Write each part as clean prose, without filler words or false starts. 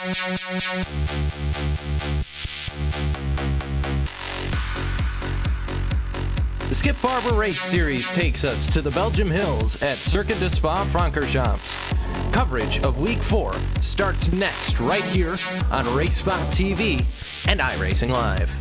The Skip Barber Race Series takes us to the Belgium hills at Circuit de Spa-Francorchamps. Coverage of Week 4 starts next right here on Race Spot TV and iRacing Live.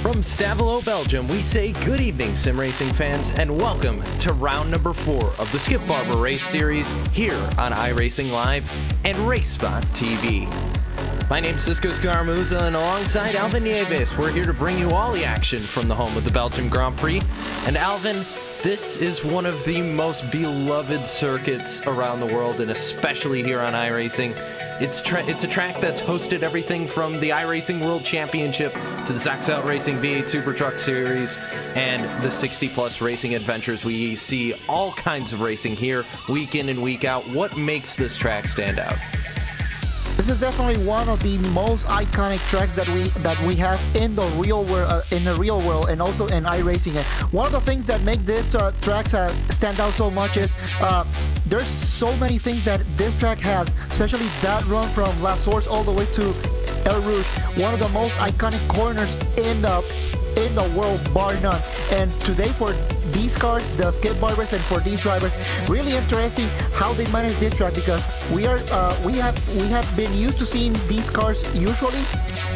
From Stavelot, Belgium, we say good evening, sim racing fans, and welcome to round number 4 of the Skip Barber Race Series here on iRacing Live and Race Spot TV. My name's Cisco Scaramouza, and alongside Alvin Nieves, we're here to bring you all the action from the home of the Belgium Grand Prix. And Alvin, this is one of the most beloved circuits around the world, and especially here on iRacing. It's a track that's hosted everything from the iRacing World Championship to the Sachs Out Racing V8 Super Truck Series and the 60-plus racing adventures. We see all kinds of racing here, week in and week out. What makes this track stand out? This is definitely one of the most iconic tracks that we have in the real world, and also in iRacing. And one of the things that make this track stand out so much is there's so many things that this track has, especially that run from La Source all the way to El Rouge, one of the most iconic corners in the world, bar none. And today, for these cars, the Skip Barbers, and for these drivers, really interesting how they manage this track, because we have been used to seeing these cars usually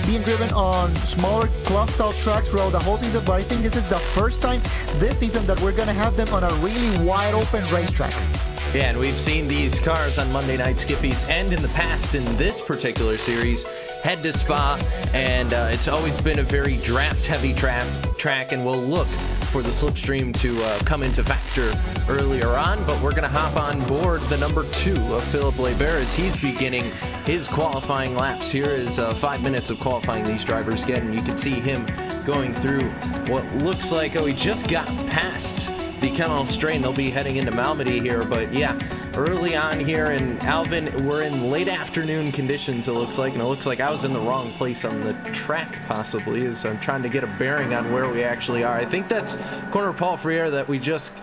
being driven on smaller club style tracks throughout the whole season, but I think this is the first time this season that we're gonna have them on a really wide open racetrack. Yeah, and we've seen these cars on Monday Night Skippies and in the past in this particular series head to Spa, and it's always been a very draft-heavy track, and we'll look for the slipstream to come into factor earlier on, but we're going to hop on board the number 2 of Philippe Lebert as he's beginning his qualifying laps. Here is 5 minutes of qualifying these drivers get, and you can see him going through what looks like, he just got past the Kennel Strain. They'll be heading into Malmedy here, but yeah, early on here, and Alvin, we're in late afternoon conditions, it looks like, and it looks like I was in the wrong place on the track, possibly, as I'm trying to get a bearing on where we actually are. I think that's corner Paul Friere that we just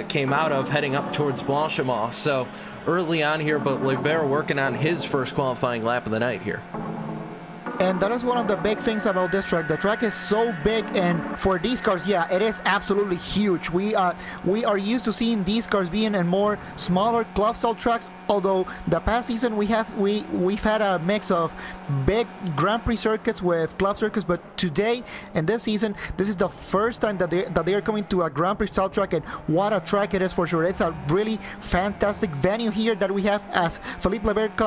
came out of, heading up towards Blanchimont. So early on here, but Lebert working on his first qualifying lap of the night here. And that is one of the big things about this track. The track is so big, and for these cars, yeah, it is absolutely huge. We are used to seeing these cars being in more smaller club style tracks. Although the past season we've had a mix of big Grand Prix circuits with club circuits, but today and this season, this is the first time that they are coming to a Grand Prix style track, and what a track it is for sure. It's a really fantastic venue here that we have as Philippe Lebert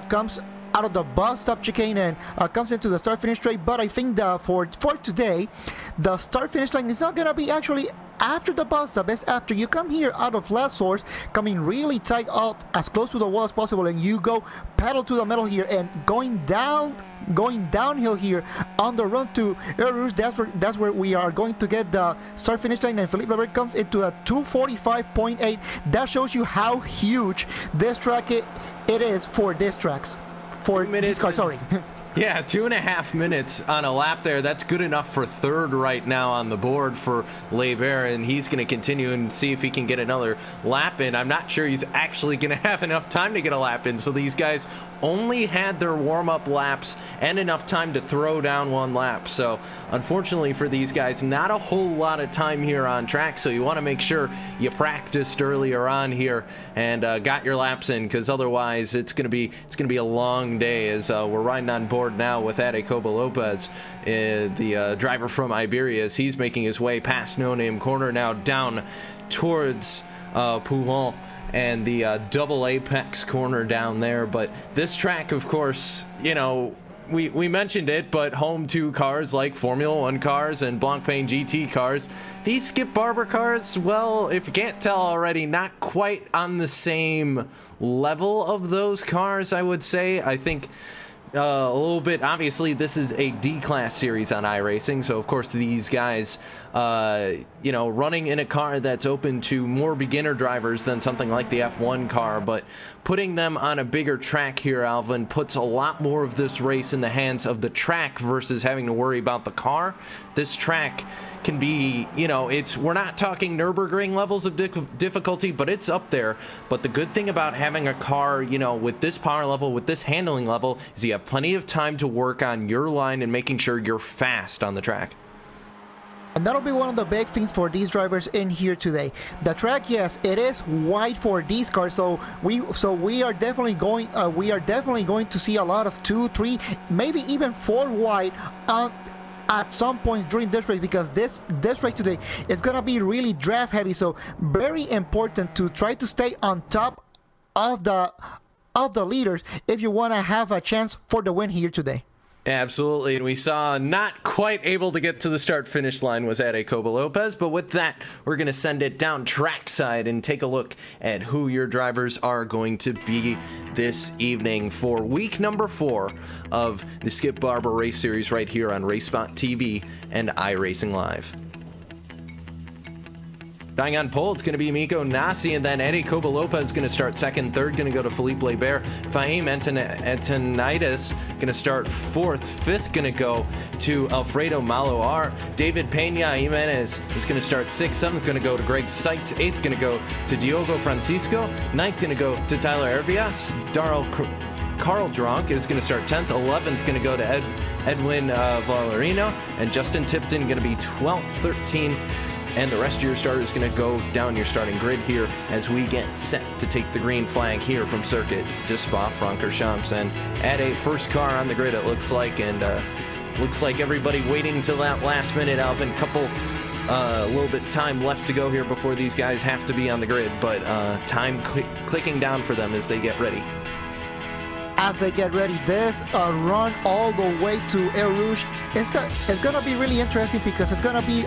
comes out of the bus stop chicane and comes into the start-finish straight. But I think that for today, the start-finish line is not gonna be actually after the bus stop. It's after you come here out of La Source, coming really tight up as close to the wall as possible, and you go pedal to the metal here and going downhill here on the run to El Rouge. That's where we are going to get the start-finish line, and Philippe Lebert comes into a 2:45.8. That shows you how huge this track it is for this tracks. For these cars, sorry. Yeah, 2.5 minutes on a lap there. That's good enough for third right now on the board for Leber, and he's going to continue and see if he can get another lap in. I'm not sure he's actually going to have enough time to get a lap in, so these guys only had their warm-up laps and enough time to throw down one lap. So unfortunately for these guys, not a whole lot of time here on track, so you want to make sure you practiced earlier on here and got your laps in, because otherwise it's going to be a long day as we're riding on board now with Ade Coba-Lopez, the driver from Iberia, as he's making his way past No Name Corner now down towards Poulon and the double apex corner down there. But this track, of course, you know, we mentioned it, but home to cars like Formula 1 cars and Blancpain GT cars. These Skip Barber cars, well, if you can't tell already, not quite on the same level of those cars, I would say. I think a little bit, obviously this is a D-class series on iRacing, so of course these guys, you know, running in a car that's open to more beginner drivers than something like the F1 car, but putting them on a bigger track here, Alvin, puts a lot more of this race in the hands of the track versus having to worry about the car. This track can be, you know, we're not talking Nürburgring levels of difficulty, but it's up there. But the good thing about having a car, you know, with this power level, with this handling level, is you have plenty of time to work on your line and making sure you're fast on the track. And that'll be one of the big things for these drivers in here today. The track, yes, it is wide for these cars, so we are definitely going to see a lot of 2, 3, maybe even 4 wide at some points during this race, because this race today is gonna be really draft heavy. So very important to try to stay on top of the leaders if you want to have a chance for the win here today. Absolutely, and we saw not quite able to get to the start-finish line was Ade Coba-Lopez, but with that, we're going to send it down trackside and take a look at who your drivers are going to be this evening for week number 4 of the Skip Barber Race Series right here on RaceSpot TV and iRacing Live. Dying on pole, it's going to be Miko Nasi, and then Ade Coba-Lopez is going to start second. Third, going to go to Philippe Leber. Fahim Antonitis going to start fourth. Fifth, going to go to Alfredo Maloar. David Pena Jimenez is going to start sixth. Seventh, going to go to Greg Sykes. Eighth, going to go to Diogo Francisco. Ninth, going to go to Tyler Ervias. Carl Dronk is going to start 10th. 11th, going to go to Edwin Valerino. And Justin Tipton going to be 12th, 13th. And the rest of your starters is going to go down your starting grid here as we get set to take the green flag here from Circuit to Spa-Francorchamps. And at a first car on the grid, it looks like, and looks like everybody waiting till that last minute. Alvin, a little bit time left to go here before these guys have to be on the grid, but time clicking down for them as they get ready. As they get ready, this run all the way to Eau Rouge, it's going to be really interesting because it's going to be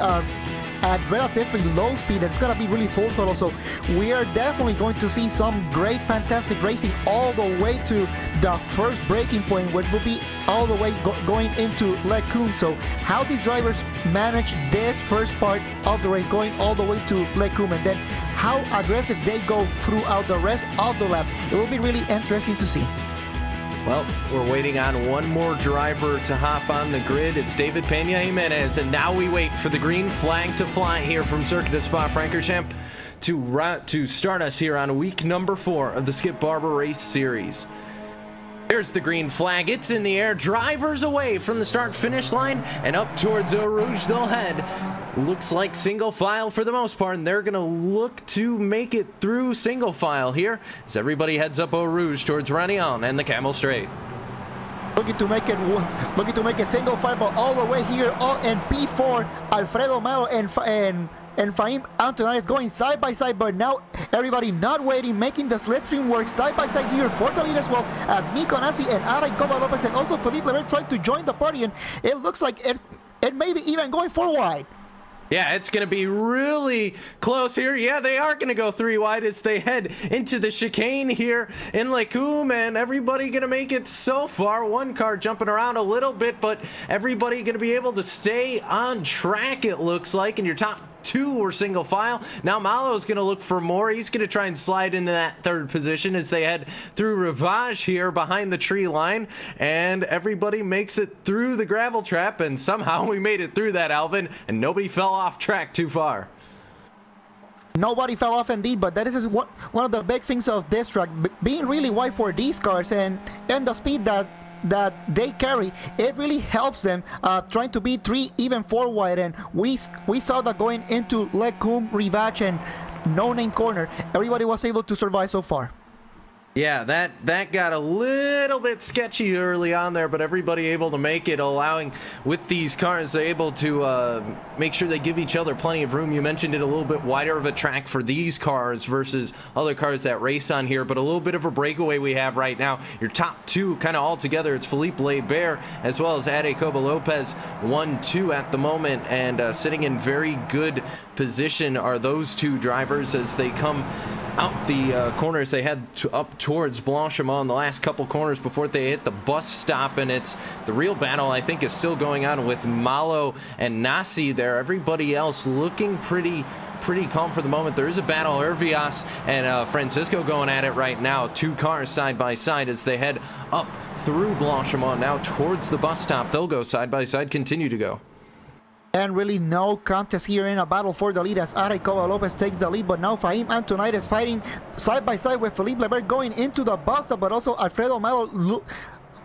at relatively low speed, and it's going to be really full throttle. So we are definitely going to see some great, fantastic racing all the way to the first braking point, which will be all the way going into Lecum. So how these drivers manage this first part of the race, going all the way to Lecum, and then how aggressive they go throughout the rest of the lap, it will be really interesting to see. Well, we're waiting on one more driver to hop on the grid. It's David Pena Jimenez, and now we wait for the green flag to fly here from Circuit de Spa-Francorchamps to start us here on week number 4 of the Skip Barber Race Series. Here's the green flag. It's in the air. Drivers away from the start-finish line, and up towards Eau Rouge they'll head. Looks like single file for the most part, and they're going to look to make it through single file here as everybody heads up Eau Rouge towards Ranion and the Camel Straight. Looking to make it single file, but all the way here, and P4, Alfredo Malo and Fahim Antonitis going side by side, but now everybody not waiting, making the slipstream work side by side here for the lead, as well as Miko Nasi and Ade Coba-Lopez and also Philippe Leber trying to join the party, and it looks like it may be even going 4 wide. Yeah, it's going to be really close here. Yeah, they are going to go 3 wide as they head into the chicane here in Lecum, and everybody going to make it so far. One car jumping around a little bit, but everybody going to be able to stay on track, it looks like. And your top two were single file. Now Malo's going to look for more. He's going to try and slide into that third position as they head through Rivage here behind the tree line, and everybody makes it through the gravel trap, and somehow we made it through that, Alvin, and nobody fell off track too far. Nobody fell off indeed, but that is one of the big things of this track, being really wide for these cars, and the speed that they carry, it really helps them trying to be 3, even 4 wide. And we saw that going into Lecum, Rivage, and No Name Corner, everybody was able to survive so far. Yeah, that got a little bit sketchy early on there, but everybody able to make it, allowing with these cars, they're able to make sure they give each other plenty of room. You mentioned it, a little bit wider of a track for these cars versus other cars that race on here, but a little bit of a breakaway we have right now. Your top two kind of all together, it's Philippe Lebert as well as Ade Coba Lopez, 1-2 at the moment, and sitting in very good position are those two drivers as they come out the corners. They head up towards Blanchimont the last couple corners before they hit the bus stop, and it's the real battle, I think, is still going on with Malo and Nasi there. Everybody else looking pretty calm for the moment. There is a battle, Hervias and Francisco going at it right now. Two cars side by side as they head up through Blanchimont now towards the bus stop. They'll go side by side, continue to go. And really no contest here in a battle for the lead as Arecoa Lopez takes the lead, but now Fahim Antonite is fighting side by side with Philippe Lebert going into the bus stop, but also Alfredo Malo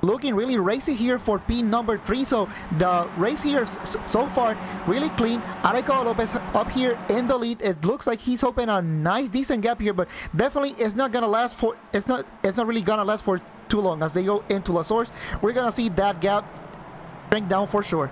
looking really racy here for P number 3. So the race here so far really clean. Arecoa Lopez up here in the lead. It looks like he's opened a nice decent gap here, but definitely it's not gonna last for it's not really gonna last for too long as they go into La Source. We're gonna see that gap shrink down for sure.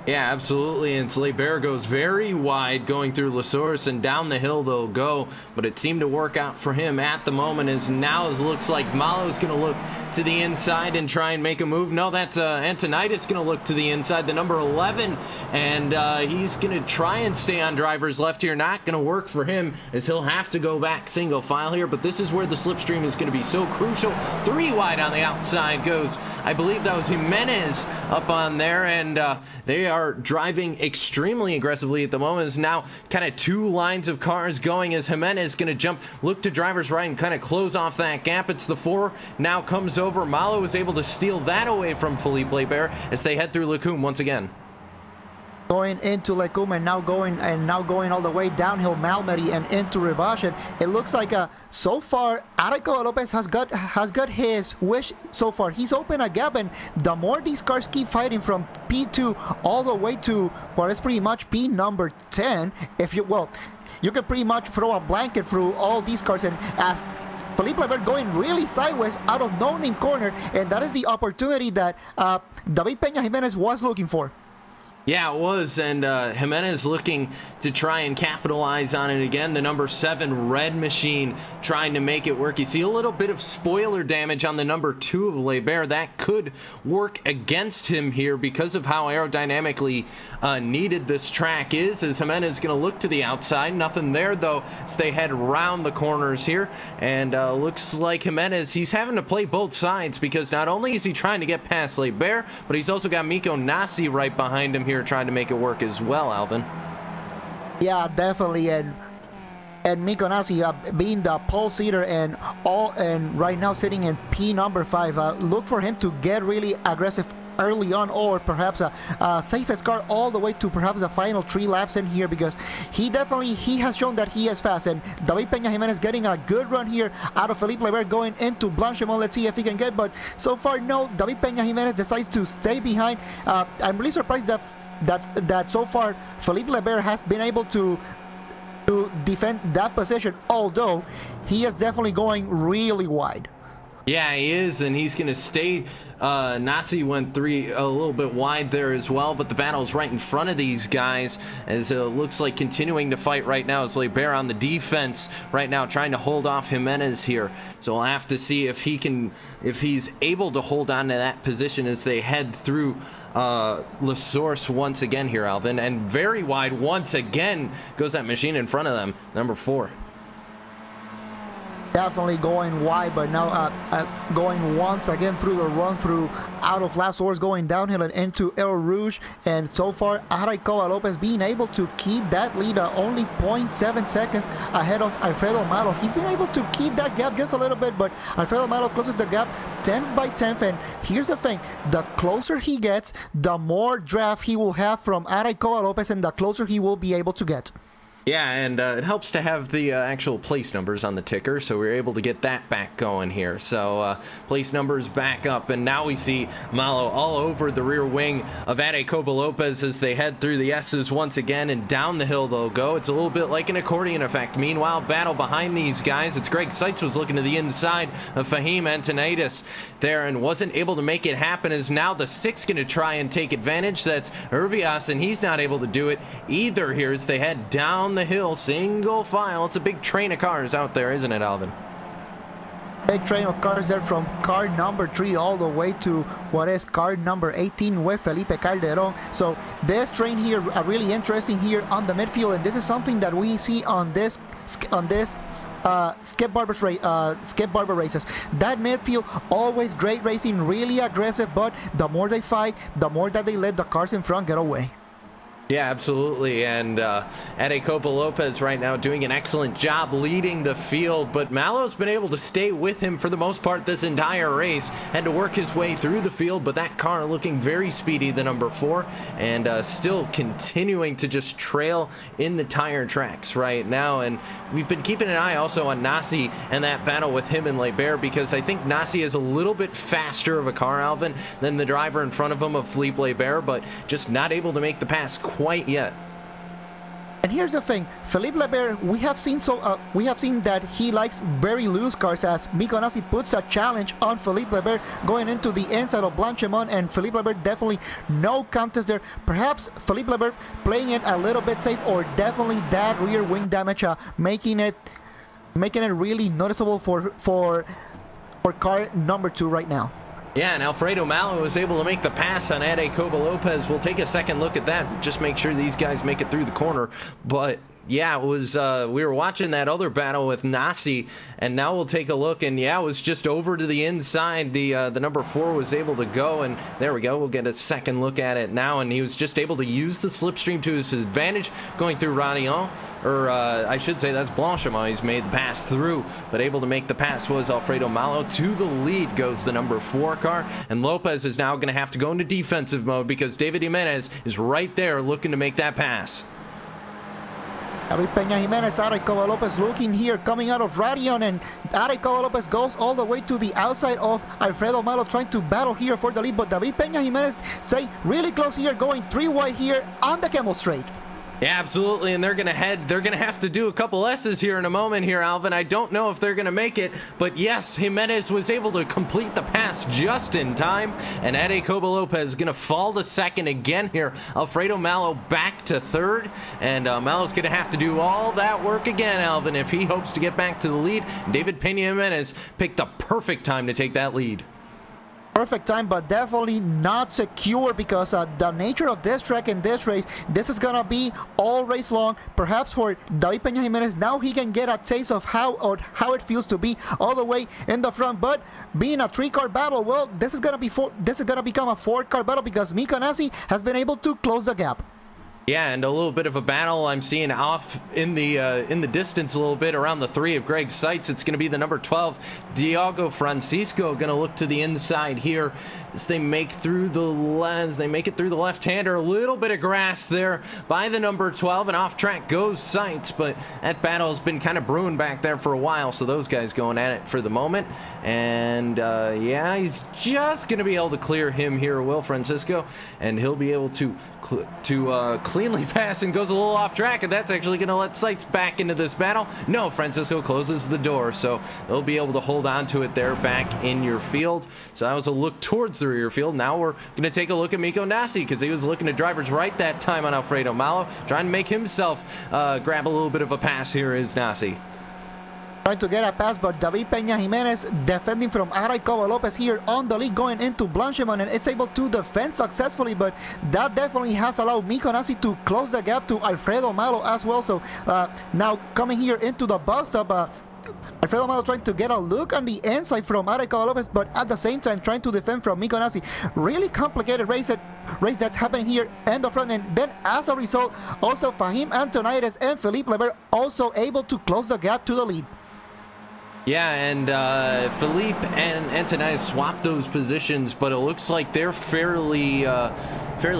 Yeah, absolutely, and Lebert goes very wide going through La Source, and down the hill they'll go, but it seemed to work out for him at the moment, as now it looks like Malo's going to look to the inside and try and make a move. No, that's Antonitis going to look to the inside, the number 11, and he's going to try and stay on driver's left here. Not going to work for him, as he'll have to go back single file here, but this is where the slipstream is going to be so crucial. 3 wide on the outside goes, I believe that was Jimenez up on there, and they are driving extremely aggressively at the moment. Is now kind of 2 lines of cars going as Jimenez is going to jump, look to driver's right and kind of close off that gap. It's the 4 now comes over. Malo is able to steal that away from Philippe Lebert as they head through Lecum once again. Going into Lecum and now going all the way downhill Malmedy and into Rivage. And it looks like so far Arecoa Lopez has got his wish so far. He's opened a gap, and the more these cars keep fighting from P2 all the way to what is pretty much P number 10, if you could pretty much throw a blanket through all these cars. And as Philippe Lebert going really sideways out of No Name Corner, and that is the opportunity that David Peña Jimenez was looking for. Yeah, it was, and Jimenez looking to try and capitalize on it again. The number 7 red machine trying to make it work. You see a little bit of spoiler damage on the number 2 of Lebert. That could work against him here because of how aerodynamically needed this track is, as Jimenez is going to look to the outside. Nothing there, though, as they head around the corners here, and looks like Jimenez, he's having to play both sides because not only is he trying to get past Lebert, but he's also got Miko Nasi right behind him here trying to make it work as well, Alvin. Yeah, definitely, and Miko Nasi being the pole seater and right now sitting in P number 5. Look for him to get really aggressive early on, or perhaps a safest car all the way to perhaps the final 3 laps in here, because he has shown that he is fast. And David Peña Jimenez getting a good run here out of Philippe Lebert going into Blanchimont. Let's see if he can get, but so far no. David Peña Jimenez decides to stay behind. I'm really surprised that so far Philippe Lebert has been able to defend that position, although he is definitely going really wide. Yeah, he is, and he's going to stay. Nasi went a little bit wide there as well, but the battle's right in front of these guys, as it looks like continuing to fight right now is Lebert on the defense right now, trying to hold off Jimenez here. So we'll have to see if he's able to hold on to that position as they head through La Source once again here, Alvin. And very wide once again goes that machine in front of them, number 4. Definitely going wide, but now going once again through the run through out of last horse, going downhill and into El Rouge. And so far, Araicoa Lopez being able to keep that lead only 0.7 seconds ahead of Alfredo Malo. He's been able to keep that gap just a little bit, but Alfredo Malo closes the gap 10th by 10th. And here's the thing, the closer he gets, the more draft he will have from Araicoa Lopez, and the closer he will be able to get. Yeah, and it helps to have the actual place numbers on the ticker, so we're able to get that back going here. So place numbers back up, and now we see Malo all over the rear wing of Araicoa Lopez as they head through the S's once again, and down the hill they'll go. It's a little bit like an accordion effect. Meanwhile, battle behind these guys. It's Greg Seitz was looking to the inside of Fahim Antoniadis there and wasn't able to make it happen, as now the 6 going to try and take advantage. That's Hervias, and he's not able to do it either here as they head down the hill, single file. It's a big train of cars out there, isn't it, Alvin? Big train of cars there from car number 3 all the way to what is car number 18 with Felipe Calderon. So this train here really interesting here on the midfield, and this is something that we see on this Skip Barber races. That midfield always great racing, really aggressive, but the more they fight, the more that they let the cars in front get away. Yeah, absolutely, and Araicoa Lopez right now doing an excellent job leading the field, but Malo's been able to stay with him for the most part this entire race. Had to work his way through the field, but that car looking very speedy, the number 4, and still continuing to just trail in the tire tracks right now. And we've been keeping an eye also on Nasi and that battle with him and Lebert, because I think Nasi is a little bit faster of a car, Alvin, than the driver in front of him of Philippe Lebert, but just not able to make the pass quite yet. And here's the thing, Philippe Lebert, we have seen that he likes very loose cars, as Mikko Nasi puts a challenge on Philippe Lebert going into the inside of Blanchimont, and Philippe Lebert definitely no contest there. Perhaps Philippe Lebert playing it a little bit safe, or definitely that rear wing damage making it really noticeable for car number 2 right now. Yeah, and Alfredo Malo was able to make the pass on Araicoa Lopez. We'll take a second look at that, just make sure these guys make it through the corner. But yeah, it was we were watching that other battle with Nasi, and now we'll take a look, and yeah, it was just over to the inside. The number 4 was able to go, and there we go. We'll get a second look at it now, and he was just able to use the slipstream to his advantage going through Radion, or I should say that's Blanchimont. He's made the pass through, but able to make the pass was Alfredo Malo. To the lead goes the number 4 car, and Lopez is now going to have to go into defensive mode because David Jimenez is right there looking to make that pass. David Peña Jimenez, Araicoa Lopez looking here, coming out of Radion, and Araicoa Lopez goes all the way to the outside of Alfredo Malo, trying to battle here for the lead, but David Peña Jimenez stay really close here, going 3 wide here on the Camel Straight. Yeah, absolutely, and they're gonna have to do a couple S's here in a moment here, Alvin. I don't know if they're gonna make it, but yes, Jimenez was able to complete the pass just in time, and Araicoa Lopez is gonna fall to second again here. Alfredo Malo back to 3rd, and Malo's gonna have to do all that work again, Alvin, if he hopes to get back to the lead. David Peña Jimenez picked the perfect time to take that lead. Perfect time, but definitely not secure, because the nature of this track and this race, this is gonna be all race long. Perhaps for David Peña Jimenez, now he can get a taste of how it feels to be all the way in the front. But being a 3-car battle, well, this is gonna become a 4-car battle, because Mikko Nasi has been able to close the gap. Yeah, and a little bit of a battle I'm seeing off in the distance a little bit around the 3 of Greg Seitz. It's going to be the number 12, Diogo Francisco, going to look to the inside here as they make it through the left-hander. A little bit of grass there by the number 12, and off track goes Seitz, but that battle has been kind of brewing back there for a while, so those guys going at it for the moment. And yeah, he's just going to be able to clear him here, Will Francisco, and he'll be able to cleanly pass, and goes a little off track, and that's actually going to let Seitz back into this battle. No, Francisco closes the door, so they'll be able to hold on to it there back in your field. So that was a look towards the rear field. Now we're going to take a look at Mikko Nasi, because he was looking at driver's right that time on Alfredo Malo, trying to make himself grab a little bit of a pass. Here is Nasi. Trying to get a pass, but David Peña Jimenez defending from Araicoa Lopez here on the lead, going into Blanchimont, and it's able to defend successfully, but that definitely has allowed Mikko Nasi to close the gap to Alfredo Malo as well. So now coming here into the bus stop, Alfredo Malo trying to get a look on the inside from Areco Lopez, but at the same time trying to defend from Mico Nassi. Really complicated race that's happening here in the front, and then as a result, also Fahim Antonides and Philippe Lebert also able to close the gap to the lead. Yeah, and Philippe and Antonides swapped those positions, but it looks like they're fairly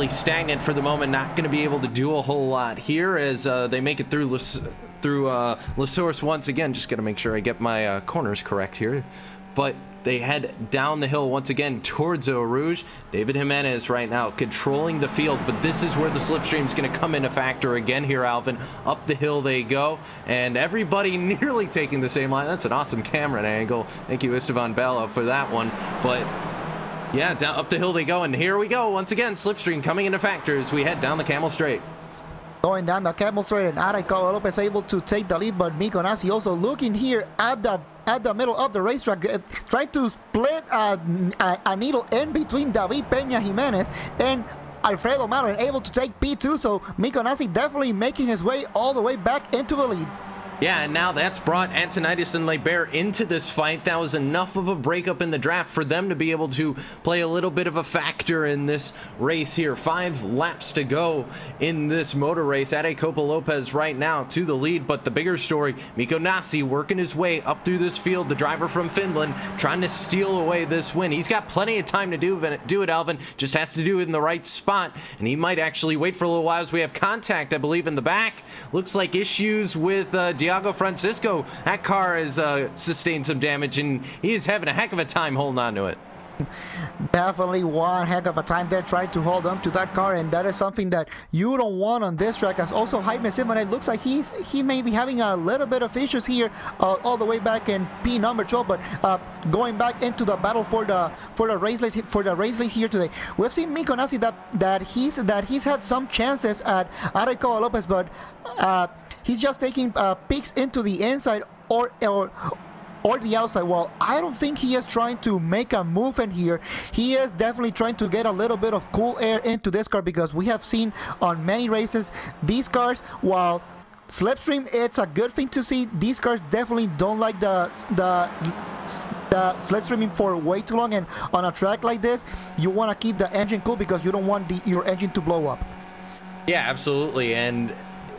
stagnant for the moment. Not going to be able to do a whole lot here as they make it through La Source once again. Just got to make sure I get my corners correct here. But they head down the hill once again towards Eau Rouge. David Jimenez right now controlling the field, but this is where the slipstream is going to come into factor again here, Alvin. Up the hill they go, and everybody nearly taking the same line. That's an awesome camera angle. Thank you, Esteban Bello, for that one. But yeah, down, up the hill they go, and here we go. Once again, slipstream coming into factor as we head down the Camel Straight. Going down the Camel Straight, and Areco Lopez able to take the lead, but Mico Nassi also looking here at the middle of the racetrack, trying to split a needle in between David Peña Jimenez and Alfredo Malo, and able to take P2, so Mico Nassi definitely making his way all the way back into the lead. Yeah, and now that's brought Antonides and Lebert into this fight. That was enough of a breakup in the draft for them to be able to play a little bit of a factor in this race here. 5 laps to go in this motor race. Areco Lopez right now to the lead, but the bigger story, Mico Nassi working his way up through this field, the driver from Finland, trying to steal away this win. He's got plenty of time to do it, Alvin. Just has to do it in the right spot, and he might actually wait for a little while as we have contact, I believe, in the back. Looks like issues with Diago Francisco. That car has sustained some damage, and he is having a heck of a time holding on to it. Definitely one heck of a time there trying to hold on to that car, and that is something that you don't want on this track. As also Jaime Simonet looks like he may be having a little bit of issues here all the way back in P number 12, but going back into the battle for the race lead here today. We've seen Mico Nassi that he's had some chances at Areco Lopez, but he's just taking peeks into the inside or the outside. Well, I don't think he is trying to make a move in here. He is definitely trying to get a little bit of cool air into this car, because we have seen on many races these cars, while slipstream it's a good thing to see, these cars definitely don't like the slipstreaming for way too long, and on a track like this you want to keep the engine cool because you don't want your engine to blow up. Yeah, absolutely. And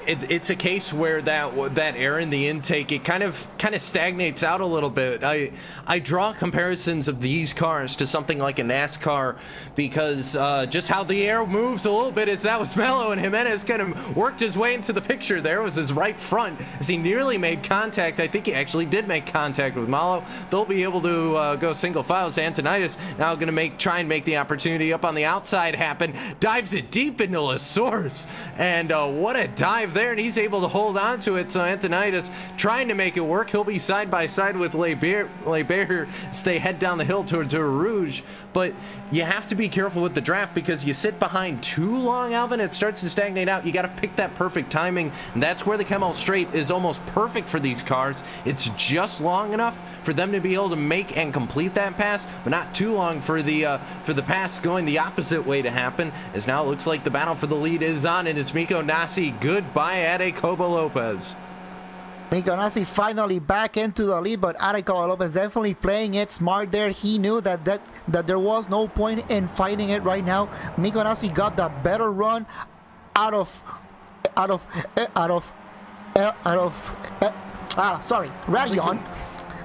it's a case where that air in the intake, it kind of stagnates out a little bit. I draw comparisons of these cars to something like a NASCAR, because just how the air moves a little bit, as that was Melo, and Jimenez kind of worked his way into the picture. There was his right front as he nearly made contact. I think he actually did make contact with Malo. They'll be able to go single files. Antonides now going to try and make the opportunity up on the outside happen. Dives it deep into La Source, and what a dive there, and he's able to hold on to it. So Antonides trying to make it work. He'll be side by side with Lebert as they head down the hill towards Eau Rouge. But you have to be careful with the draft, because you sit behind too long, Alvin, it starts to stagnate out. You got to pick that perfect timing, and that's where the Camel Straight is almost perfect for these cars. It's just long enough for them to be able to make and complete that pass, but not too long for the pass going the opposite way to happen, as now it looks like the battle for the lead is on, and it's Mico Nassi. Goodbye, Areco Lopez. Mico Nassi finally back into the lead, but Areco Lopez definitely playing it smart there. He knew that there was no point in fighting it right now. Mico Nassi got the better run out of Radion.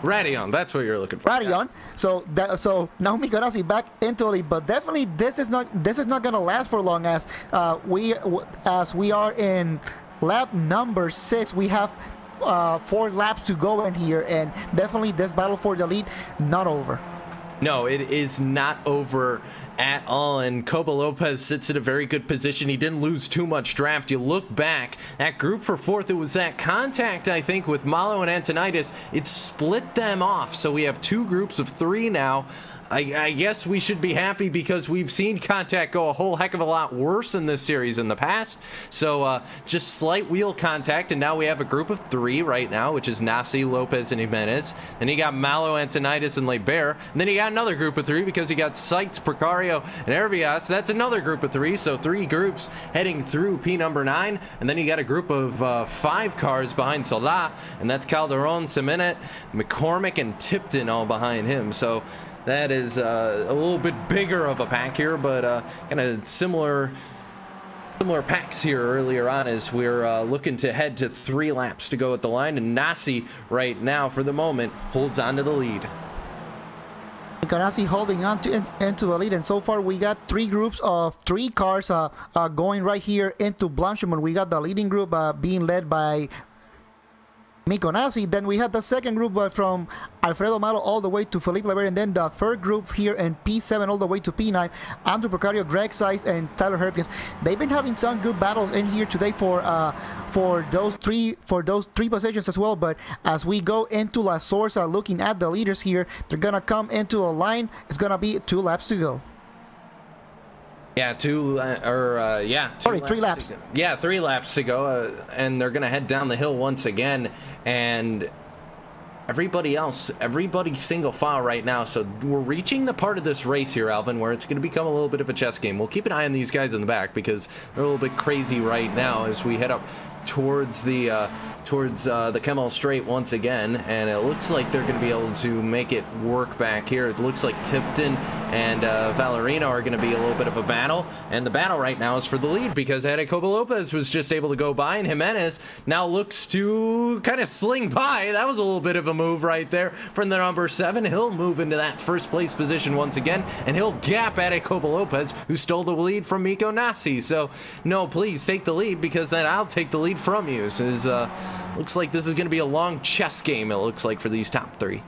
Radion, that's what you're looking for. Radion. Yeah. So now Mico Nassi back into the lead, but definitely this is not gonna last for long, as we are in lap number 6. We have 4 laps to go in here, and definitely this battle for the lead not over. No, it is not over at all, and Cobo Lopez sits in a very good position. He didn't lose too much draft. You look back, that group for 4th, it was that contact, I think, with Malo and Antonides. It split them off, so we have 2 groups of 3 now. I guess we should be happy because we've seen contact go a whole heck of a lot worse in this series in the past. So just slight wheel contact, and now we have a group of 3 right now, which is Nasi, Lopez, and Jimenez. Then you got Malo, Antonitis, and Leber. And then you got another group of 3 because you got Seitz, Precario, and Hervias. That's another group of 3, so 3 groups heading through P number 9. And then you got a group of 5 cars behind Sola, and that's Calderon, Semenet, McCormick, and Tipton all behind him. So that is a little bit bigger of a pack here, but kind of similar packs here earlier on as we're looking to head to 3 laps to go at the line. And Nasi right now, for the moment, holds on to the lead. Nasi holding on to into the lead, and so far we got 3 groups of 3 cars going right here into Blanchimont. We got the leading group being led by Mico Nasi. Then we had the second group from Alfredo Malo all the way to Felipe Lever, and then the third group here in P7 all the way to P9, Andrew Precario, Greg Seitz, and Tyler Herpias. They've been having some good battles in here today for those three positions as well. But as we go into La Sorsa, looking at the leaders here, they're gonna come into a line. It's gonna be 2 laps to go. Yeah, 3 laps. Yeah, 3 laps to go, and they're gonna head down the hill once again, and everybody single file right now. So we're reaching the part of this race here, Alvin, where it's gonna become a little bit of a chess game. We'll keep an eye on these guys in the back because they're a little bit crazy right now as we head up towards the Kemmel Straight once again, and it looks like they're going to be able to make it work back here. It looks like Tipton and Valerino are going to be a little bit of a battle, and the battle right now is for the lead because Jacobo Lopez was just able to go by, and Jimenez now looks to kind of sling by. That was a little bit of a move right there from the number 7. He'll move into that first place position once again, and he'll gap Jacobo Lopez, who stole the lead from Mico Nasi. So no, please take the lead because then I'll take the lead from you. So looks like this is going to be a long chess game, it looks like, for these top 3.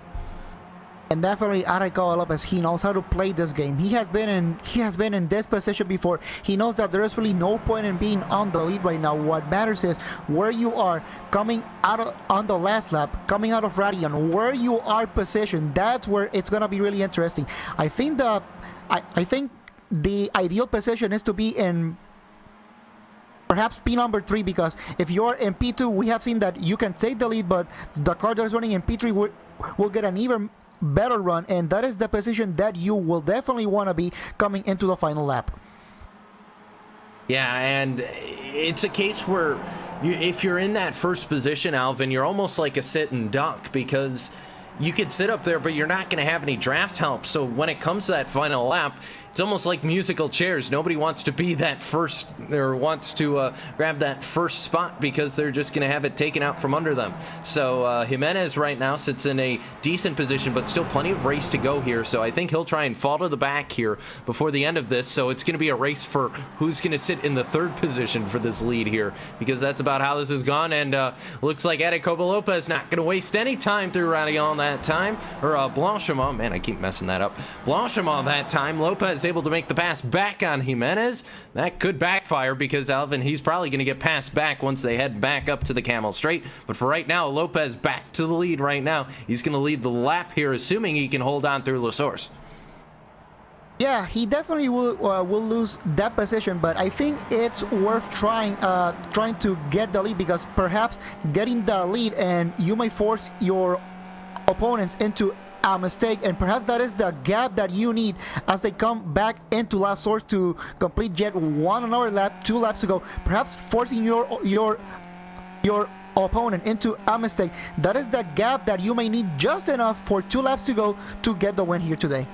And definitely Jacobo Lopez, he knows how to play this game. He has been in this position before. He knows that there is really no point in being on the lead right now. What matters is where you are coming out on the last lap, coming out of Radion, where you are positioned. That's where it's going to be really interesting. I think the ideal position is to be in perhaps P number 3, because if you're in P2, we have seen that you can take the lead, but the car that is running in P3 will get an even better run, and that is the position that you will definitely want to be coming into the final lap. Yeah, and it's a case where if you're in that first position, Alvin, you're almost like a sitting duck because you could sit up there, but you're not going to have any draft help. So when it comes to that final lap, it's almost like musical chairs. Nobody wants to be that first, or wants to grab that first spot because they're just going to have it taken out from under them. So Jimenez right now sits in a decent position, but still plenty of race to go here. So I think he'll try and fall to the back here before the end of this. So it's going to be a race for who's going to sit in the 3rd position for this lead here, because that's about how this has gone. And looks like Jacobo Lopez not going to waste any time through Radion that time, or Blanchimont. Man, I keep messing that up. Blanchimont that time. Lopez able to make the pass back on Jimenez. That could backfire because Alvin, he's probably going to get passed back once they head back up to the Camel Straight. But for right now, Lopez back to the lead right now. He's going to lead the lap here, assuming he can hold on through La Source. Yeah, he definitely will lose that position, but I think it's worth trying to get the lead, because perhaps getting the lead and you may force your opponents into a mistake, and perhaps that is the gap that you need as they come back into La Source to complete yet one another lap, 2 laps to go. Perhaps forcing your opponent into a mistake. That is the gap that you may need just enough for 2 laps to go to get the win here today.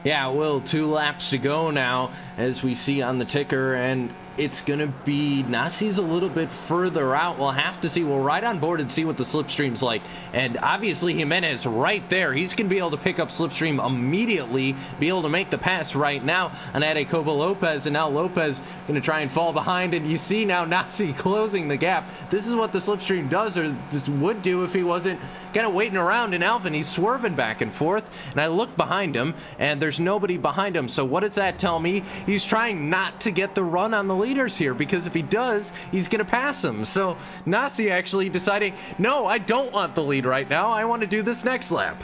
Yeah, well, 2 laps to go now, as we see on the ticker, and it's going to be Nasi's a little bit further out. We'll have to see. We'll ride on board and see what the slipstream's like. And obviously Jimenez right there. He's going to be able to pick up slipstream immediately, be able to make the pass right now on Jacobo Lopez. And now Lopez going to try and fall behind. And you see now Nasi closing the gap. This is what the slipstream does, or this would do if he wasn't kind of waiting around in Alvin. He's swerving back and forth. And I look behind him, and there's nobody behind him. So what does that tell me? He's trying not to get the run on the leaders here, because if he does, he's gonna pass him. So Nasi actually deciding, no, I don't want the lead right now, I want to do this next lap.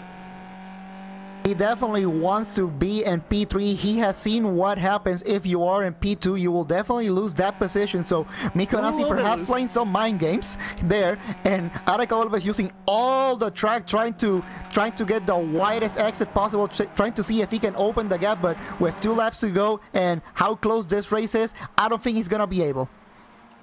He definitely wants to be in P3. He has seen what happens if you are in P2. You will definitely lose that position. So Mico Nassi perhaps playing some mind games there, and Aray Kovalopez using all the track, trying to get the widest exit possible, trying to see if he can open the gap. But with 2 laps to go and how close this race is, I don't think he's gonna be able.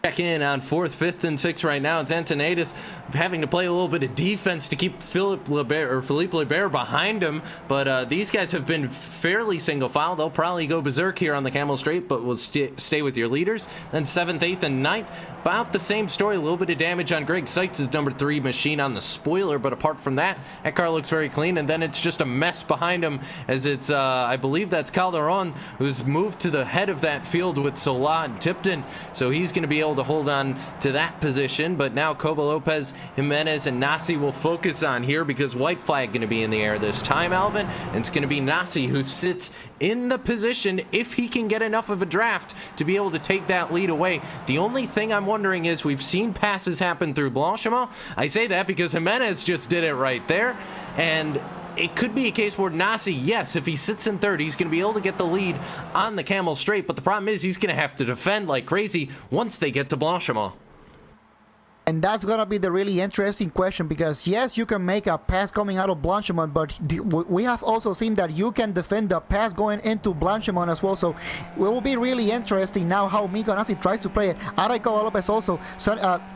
Check in on 4th, 5th, and 6th right now. It's Antonaitis having to play a little bit of defense to keep Philippe Lebert behind him. But these guys have been fairly single file. They'll probably go berserk here on the Camel Straight, but will stay with your leaders. Then 7th, 8th, and 9th. About the same story. A little bit of damage on Greg Sykes' number 3 machine on the spoiler. But apart from that, that car looks very clean. And then it's just a mess behind him as it's, I believe that's Calderon, who's moved to the head of that field with Sola and Tipton. So he's going to be able to hold on to that position. But now Kovalopez, Jimenez, and Nassi will focus on here because white flag going to be in the air this time, Alvin. And it's going to be Nassi who sits in the position if he can get enough of a draft to be able to take that lead away. The only thing I'm wondering is we've seen passes happen through Blanchimont. I say that because Jimenez just did it right there. And it could be a case where Nassi, yes, if he sits in 3rd, he's going to be able to get the lead on the Camel Straight. But the problem is he's going to have to defend like crazy once they get to Blanchimont. And that's going to be the really interesting question, because yes, you can make a pass coming out of Blanchimont, but we have also seen that you can defend the pass going into Blanchimont as well. So it will be really interesting now how Mico Nassi tries to play it. Aray Kovalopez also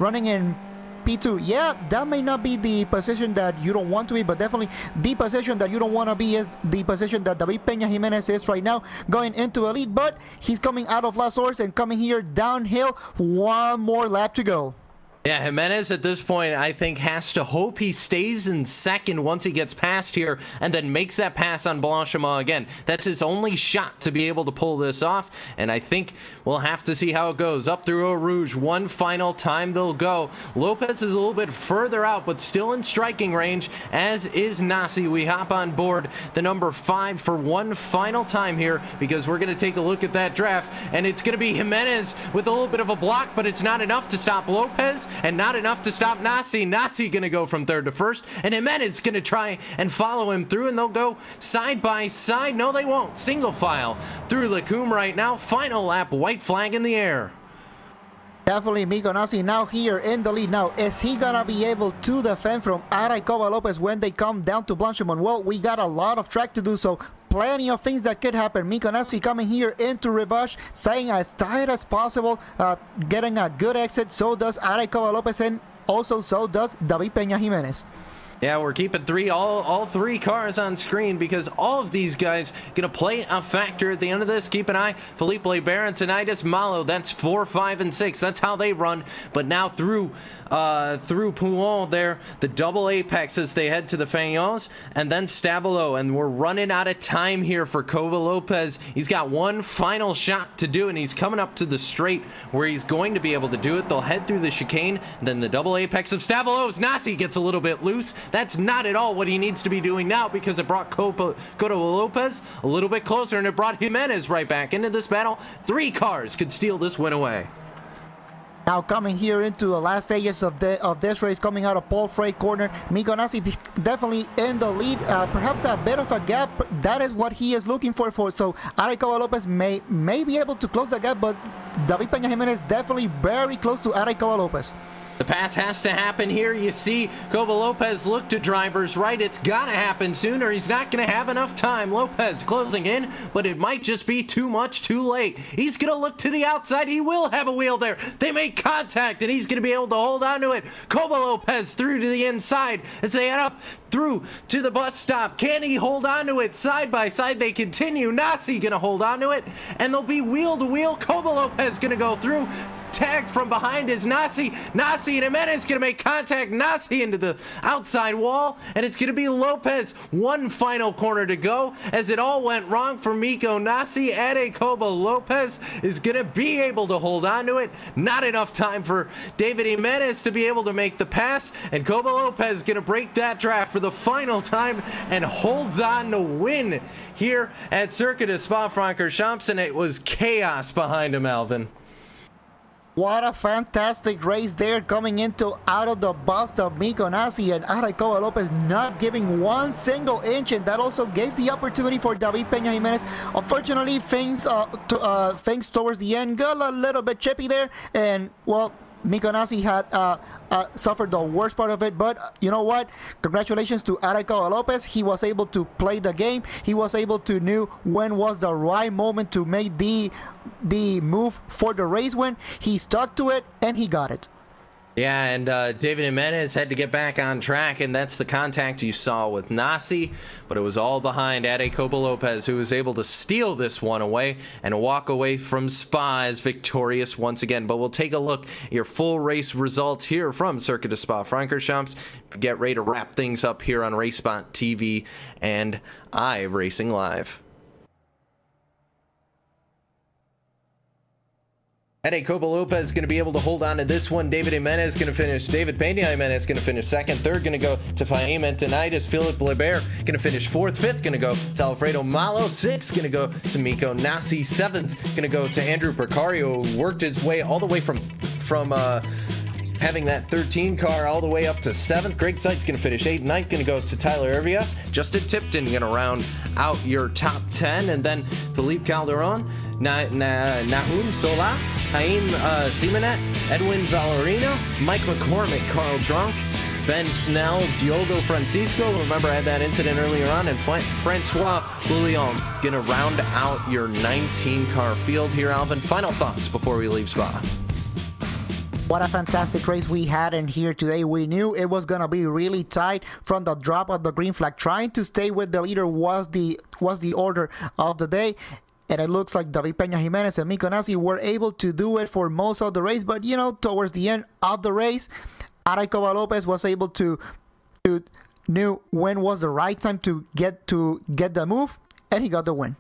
running in P2. Yeah, that may not be the position that you don't want to be, but definitely the position that you don't want to be is the position that David Peña Jimenez is right now, going into a lead. But he's coming out of last source and coming here downhill. 1 more lap to go. Yeah, Jimenez at this point, I think, has to hope he stays in 2nd once he gets past here and then makes that pass on Blanchimont again. That's his only shot to be able to pull this off, and I think we'll have to see how it goes. Up through Eau Rouge, 1 final time they'll go. Lopez is a little bit further out, but still in striking range, as is Nassi. We hop on board the number 5 for 1 final time here, because we're going to take a look at that draft, and it's going to be Jimenez with a little bit of a block, but it's not enough to stop Lopez. And not enough to stop Nassi. Nassi going to go from 3rd to 1st. And Jimenez going to try and follow him through. And they'll go side by side. No, they won't. Single file through Lecumbe right now. Final lap. White flag in the air. Definitely Mico Nassi now here in the lead. Now, is he gonna be able to defend from Aray Kovalopez when they come down to Blanchimont? Well, we got a lot of track to do, so plenty of things that could happen. Mico Nassi coming here into Rivage, staying as tight as possible, getting a good exit. So does Aray Kovalopez, and also so does David Peña Jimenez. Yeah, we're keeping all 3 cars on screen because all of these guys gonna play a factor at the end of this. Keep an eye. Philippe Lebert and Antonidas Malo. That's 4, 5, and 6. That's how they run. But now through Poulon there, the double apex as they head to the Fagnols, and then Stavelot. And we're running out of time here for Kovalopez. He's got 1 final shot to do, and he's coming up to the straight where he's going to be able to do it. They'll head through the chicane, then the double apex of Stavelot. Nassi gets a little bit loose. That's not at all what he needs to be doing now, because it brought Kovalopez a little bit closer, and it brought Jimenez right back into this battle. 3 cars could steal this win away. Now coming here into the last stages of this race, coming out of Paul Frey corner, Mico Nassi definitely in the lead. Perhaps a bit of a gap. That is what he is looking for. So Aray Kovalopez may be able to close the gap, but David Peña Jimenez definitely very close to Aray Kovalopez. The pass has to happen here. You see Kovalopez look to drivers right. It's got to happen soon or he's not going to have enough time. Lopez closing in, but it might just be too much too late. He's going to look to the outside. He will have a wheel there. They make contact, and he's going to be able to hold on to it. Kovalopez through to the inside as they head up through to the bus stop. Can he hold on to it? Side by side they continue. Nassi going to hold on to it, and they'll be wheel to wheel. Kovalopez going to go through. Tag from behind is Nassi. Nassi and Jimenez going to make contact. Nassi into the outside wall, and it's going to be Lopez. 1 final corner to go as it all went wrong for Mico Nassi. Ade Kovalopez is going to be able to hold on to it. Not enough time for David Jimenez to be able to make the pass, and Kovalopez going to break that draft for the final time and holds on to win here at Circuit of Spa-Francorchamps, and it was chaos behind him, Alvin. What a fantastic race there, coming into out of the bust of Mico Nasi and Aracoa Lopez not giving one single inch, and that also gave the opportunity for David Peña Jimenez. Unfortunately, things towards the end got a little bit chippy there, and well, Mico Nasi had suffered the worst part of it, but you know what? Congratulations to Aracoa Lopez. He was able to play the game. He was able to know when was the right moment to make the move for the race win. He stuck to it and he got it. Yeah, and David Jimenez had to get back on track, and that's the contact you saw with Nasi, but it was all behind Aracoa Lopez, who was able to steal this one away and walk away from Spa as victorious once again. But we'll take a look at your full race results here from Circuit de Spa-Francorchamps. Get ready to wrap things up here on RaceSpot TV and iRacing Live. Aracoa Lopez is going to be able to hold on to this one. David Peña Jimenez going to finish second. Third going to go to Faim Antonitis. Philip Lebert going to finish fourth. Fifth going to go to Alfredo Malo. Sixth going to go to Mico Nasi. Seventh going to go to Andrew Percario, who worked his way all the way from having that 13 car all the way up to 7th. Greg Seitz going to finish 8th. 9th going to go to Tyler Urbias. Justin Tipton going to round out your top 10. And then Felipe Calderon, Nahum Sola, Haim Simonet, Edwin Valerino, Mike McCormick, Carl Drunk, Ben Snell, Diogo Francisco. Remember, I had that incident earlier on. And Francois Bouillon going to round out your 19-car field here, Alvin. Final thoughts before we leave Spa. What a fantastic race we had in here today. We knew it was gonna be really tight from the drop of the green flag. Trying to stay with the leader was the order of the day, and it looks like David Peña Jimenez and Mico Nasi were able to do it for most of the race. But you know, towards the end of the race, Aracoa Lopez was able to knew when was the right time to get the move, and he got the win.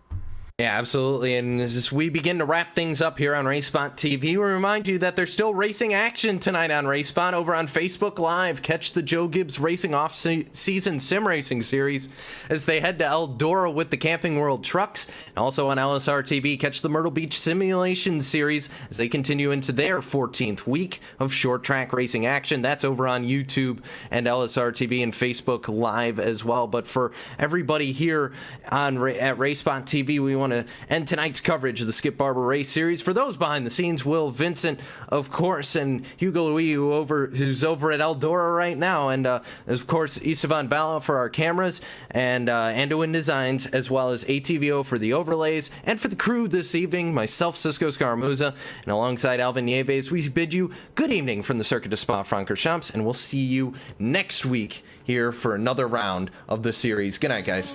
Yeah, absolutely. And as we begin to wrap things up here on RaceSpot TV, we remind you that there's still racing action tonight on RaceSpot over on Facebook Live. Catch the Joe Gibbs Racing Off-Season Sim Racing Series as they head to Eldora with the Camping World trucks. And also on LSR TV, catch the Myrtle Beach Simulation Series as they continue into their 14th week of short track racing action. That's over on YouTube and LSR TV and Facebook Live as well. But for everybody here at RaceSpot TV, we want to end tonight's coverage of the Skip Barber Race Series. For those behind the scenes, Will Vincent, of course, and Hugo Louis, who's over at Eldora right now, and of course, Istvan Bala for our cameras, and Anduin Designs, as well as ATVO for the overlays, and for the crew this evening, myself, Cisco Scaramuza, and alongside Alvin Nieves, we bid you good evening from the Circuit de Spa-Francorchamps, and we'll see you next week here for another round of the series. Good night, guys.